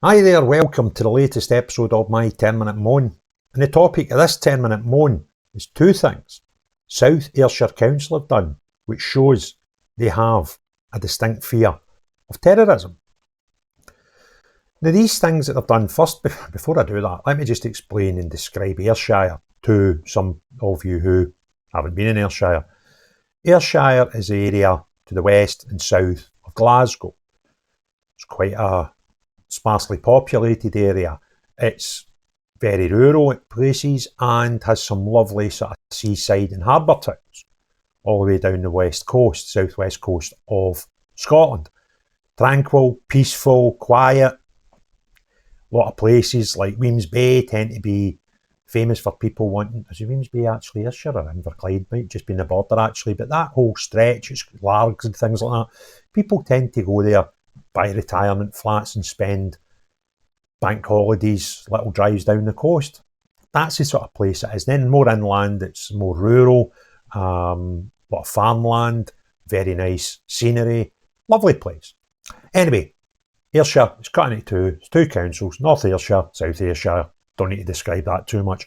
Hi there, welcome to the latest episode of my 10-minute moan. And the topic of this 10-minute moan is two things South Ayrshire Council have done, which shows they have a distinct fear of terrorism. Now these things that they've done, first, before I do that, let me just explain and describe Ayrshire to some of you who haven't been in Ayrshire. Ayrshire is the area to the west and south of Glasgow. It's quite a sparsely populated area. It's very rural at places and has some lovely sort of seaside and harbour towns all the way down the west coast, southwest coast of Scotland. Tranquil, peaceful, quiet. A lot of places like Wemyss Bay tend to be famous for people wanting, is Wemyss Bay actually Ayrshire or Inverclyde? Might just be in the border actually, but that whole stretch, it's largs and things like that. People tend to go there, buy retirement flats and spend bank holidays, little drives down the coast. That's the sort of place it is. Then more inland, it's more rural, a lot of farmland, very nice scenery, lovely place. Anyway, Ayrshire is cut into two. It's two councils, North Ayrshire, South Ayrshire. Don't need to describe that too much.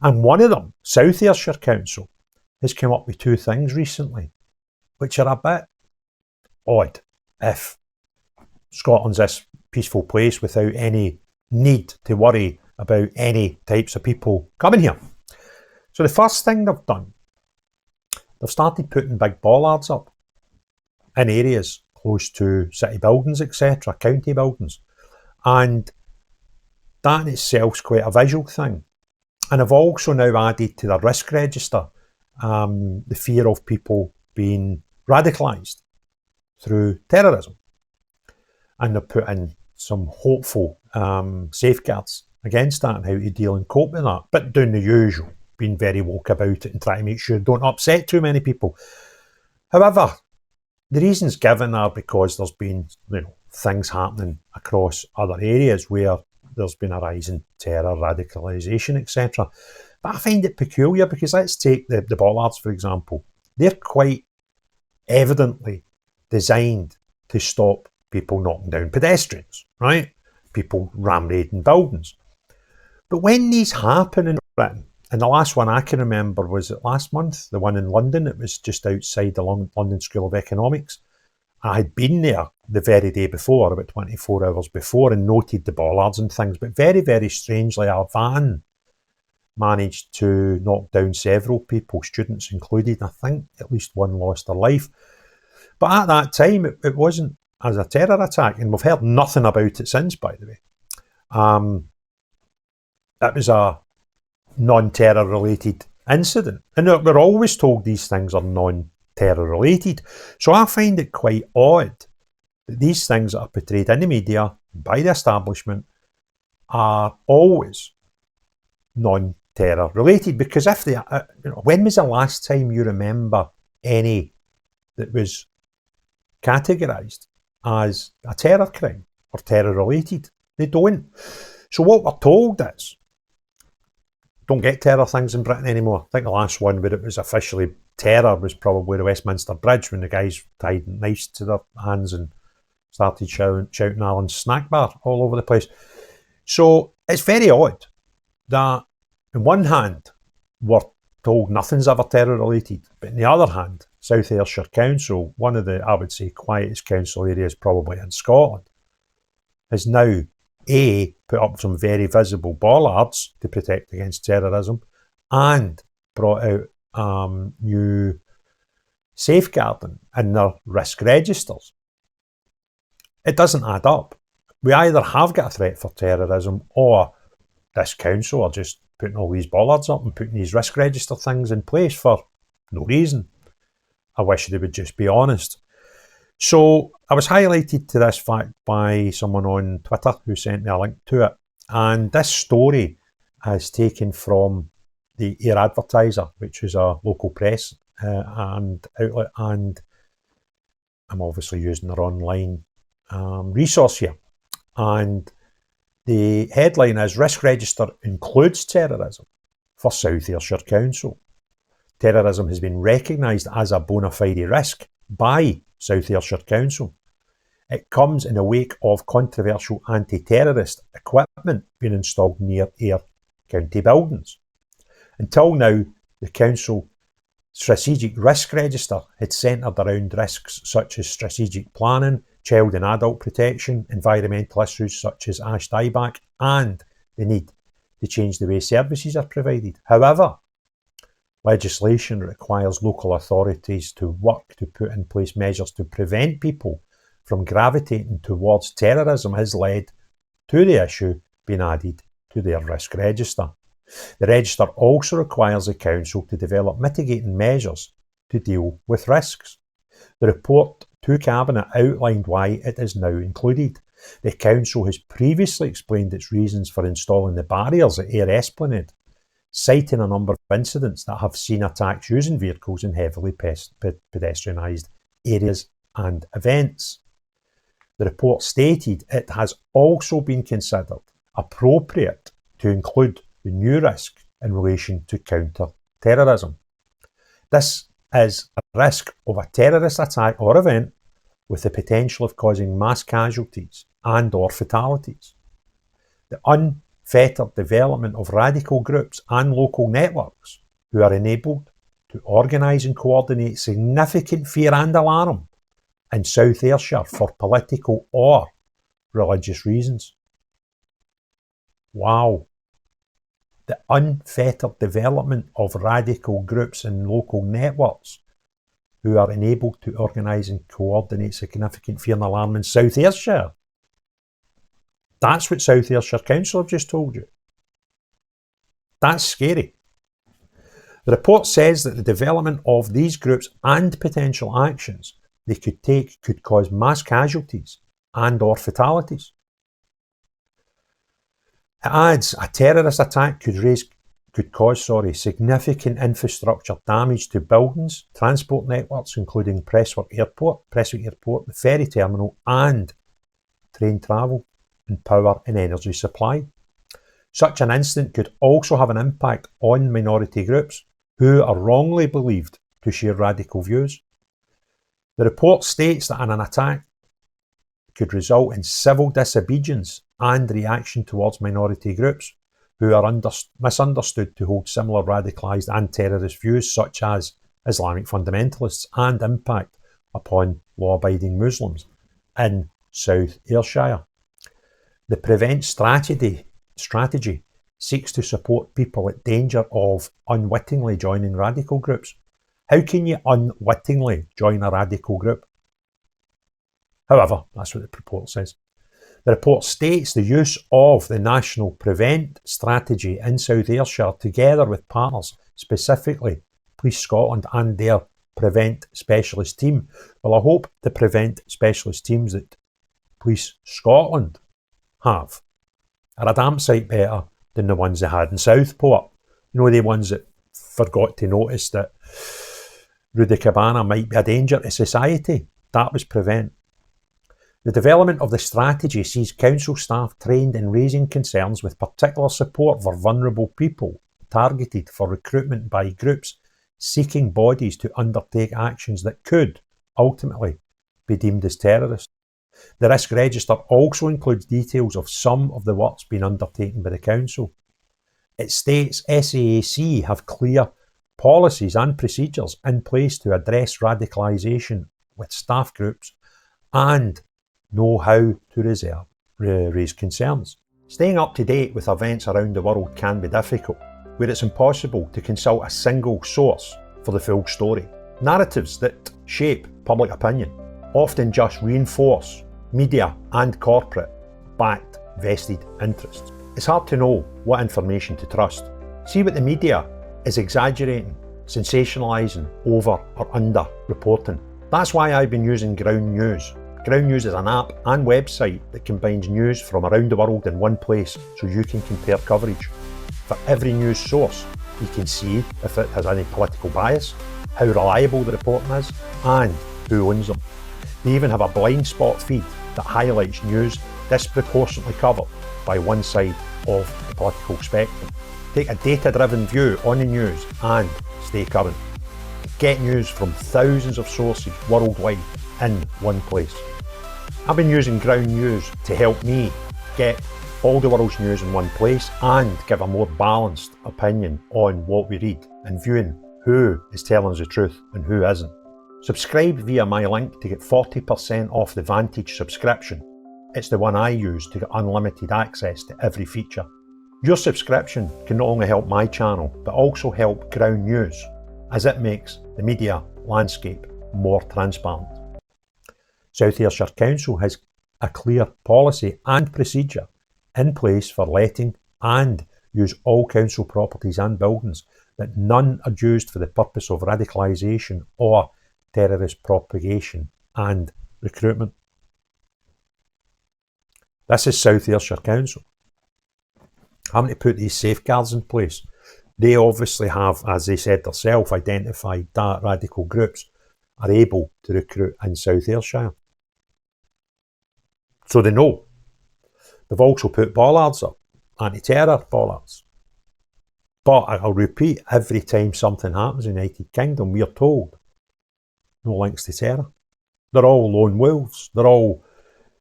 And one of them, South Ayrshire Council, has come up with two things recently, which are a bit odd. If Scotland's this peaceful place without any need to worry about any types of people coming here. So the first thing they've done, they've started putting big bollards up in areas close to city buildings, etc., county buildings. And that in itself is quite a visual thing. And I've also now added to the risk register the fear of people being radicalised through terrorism. And they've put in some hopeful safeguards against that and how to deal and cope with that. But doing the usual, being very woke about it and trying to make sure don't upset too many people. However, the reasons given are because there's been things happening across other areas where there's been a rise in terror, radicalisation, etc. But I find it peculiar because let's take the bollards, for example. They're quite evidently designed to stop people knocking down pedestrians, right? People ram raiding buildings. But when these happen in Britain, and the last one I can remember was it last month, the one in London, it was just outside the London School of Economics. I had been there the very day before, about 24 hours before, and noted the bollards and things, but very, very strangely, our van managed to knock down several people, students included. I think at least one lost their life. But at that time, it wasn't as a terror attack, and we've heard nothing about it since, by the way. It was a non-terror related incident, and we're always told these things are non-terror related. So I find it quite odd that these things that are portrayed in the media by the establishment are always non-terror related, because if they when was the last time you remember any that was categorised as a terror crime or terror related? They don't. So what we're told is, don't get terror things in Britain anymore. I think the last one where it was officially terror was probably the Westminster Bridge, when the guys tied knives to their hands and started shouting Alan's snack bar all over the place. So it's very odd that on one hand we're told nothing's ever terror related, but on the other hand, South Ayrshire Council, one of the, I would say, quietest council areas probably in Scotland, has now put up some very visible bollards to protect against terrorism and brought out new safeguarding in their risk registers. It doesn't add up. We either have got a threat for terrorism, or this council are just putting all these bollards up and putting these risk register things in place for no reason. I wish they would just be honest. So I was highlighted to this fact by someone on Twitter who sent me a link to it. And this story is taken from the Ayr Advertiser, which is a local press and outlet. And I'm obviously using their online resource here. And the headline is, Risk Register includes terrorism for South Ayrshire Council. Terrorism has been recognised as a bona fide risk by South Ayrshire Council. It comes in the wake of controversial anti-terrorist equipment being installed near Ayr County buildings. Until now, the Council Strategic Risk Register had centred around risks such as strategic planning, child and adult protection, environmental issues such as Ash Dieback, and the need to change the way services are provided. However, legislation requires local authorities to work to put in place measures to prevent people from gravitating towards terrorism has led to the issue being added to their risk register. The register also requires the Council to develop mitigating measures to deal with risks. The report to Cabinet outlined why it is now included. The Council has previously explained its reasons for installing the barriers at Ayr Esplanade, citing a number of incidents that have seen attacks using vehicles in heavily pedestrianised areas and events. The report stated it has also been considered appropriate to include the new risk in relation to counter-terrorism. This is a risk of a terrorist attack or event with the potential of causing mass casualties and or fatalities. The unfettered development of radical groups and local networks who are enabled to organise and coordinate significant fear and alarm in South Ayrshire for political or religious reasons. Wow. The unfettered development of radical groups and local networks who are enabled to organise and coordinate significant fear and alarm in South Ayrshire. That's what South Ayrshire Council have just told you. That's scary. The report says that the development of these groups and potential actions they could take could cause mass casualties and or fatalities. It adds a terrorist attack could cause significant infrastructure damage to buildings, transport networks including Prestwick Airport, the ferry terminal and train travel and power and energy supply. Such an incident could also have an impact on minority groups who are wrongly believed to share radical views. The report states that an attack could result in civil disobedience and reaction towards minority groups who are misunderstood to hold similar radicalised and terrorist views such as Islamic fundamentalists and impact upon law-abiding Muslims in South Ayrshire. The Prevent strategy seeks to support people at danger of unwittingly joining radical groups. How can you unwittingly join a radical group? However, that's what the report says. The report states the use of the National Prevent strategy in South Ayrshire together with partners, specifically Police Scotland and their Prevent specialist team. Well, I hope the Prevent specialist teams that Police Scotland have are a damn sight better than the ones they had in Southport. You know, the ones that forgot to notice that Rudy Cabana might be a danger to society. That was Prevent. The development of the strategy sees council staff trained in raising concerns with particular support for vulnerable people, targeted for recruitment by groups seeking bodies to undertake actions that could ultimately be deemed as terrorist. The risk register also includes details of some of the works being undertaken by the council. It states SAAC have clear policies and procedures in place to address radicalisation with staff groups and know how to raise concerns. Staying up to date with events around the world can be difficult, where it's impossible to consult a single source for the full story. Narratives that shape public opinion often just reinforce media and corporate-backed vested interests. It's hard to know what information to trust. See what the media is exaggerating, sensationalising, over or under reporting. That's why I've been using Ground News. Ground News is an app and website that combines news from around the world in one place so you can compare coverage. For every news source, you can see if it has any political bias, how reliable the reporting is, and who owns them. They even have a blind spot feed that highlights news disproportionately covered by one side of the political spectrum. Take a data-driven view on the news and stay current. Get news from thousands of sources worldwide in one place. I've been using Ground News to help me get all the world's news in one place and give a more balanced opinion on what we read and viewing who is telling us the truth and who isn't. Subscribe via my link to get 40% off the Vantage subscription. It's the one I use to get unlimited access to every feature. Your subscription can not only help my channel, but also help Ground News, as it makes the media landscape more transparent. South Ayrshire Council has a clear policy and procedure in place for letting and use all council properties and buildings, that none are used for the purpose of radicalisation or terrorist propagation and recruitment. This is South Ayrshire Council having to put these safeguards in place. They obviously have, as they said themselves, identified that radical groups are able to recruit in South Ayrshire. So they know. They've also put bollards up, anti-terror bollards. But I'll repeat, every time something happens in the United Kingdom, we are told no links to terror. They're all lone wolves. They're all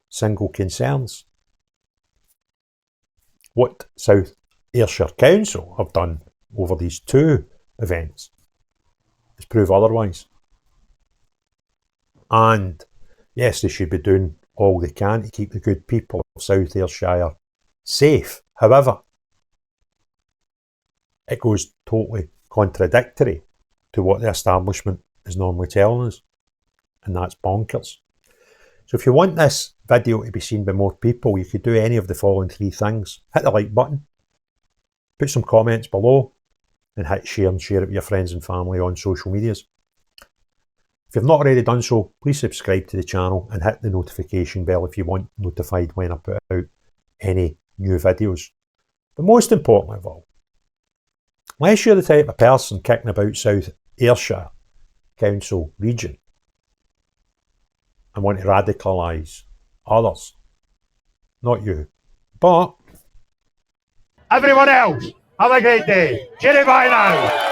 single concerns. What South Ayrshire Council have done over these two events is prove otherwise. And yes, they should be doing all they can to keep the good people of South Ayrshire safe. However, it goes totally contradictory to what the establishment is normally telling us, and that's bonkers. So if you want this video to be seen by more people, you could do any of the following three things. Hit the like button, put some comments below, and hit share and share it with your friends and family on social medias. If you've not already done so, please subscribe to the channel and hit the notification bell if you want notified when I put out any new videos. But most importantly of all, unless you're the type of person kicking about South Ayrshire Council region and want to radicalise others, not you, but everyone else, have a great day. Cheerio, bye now.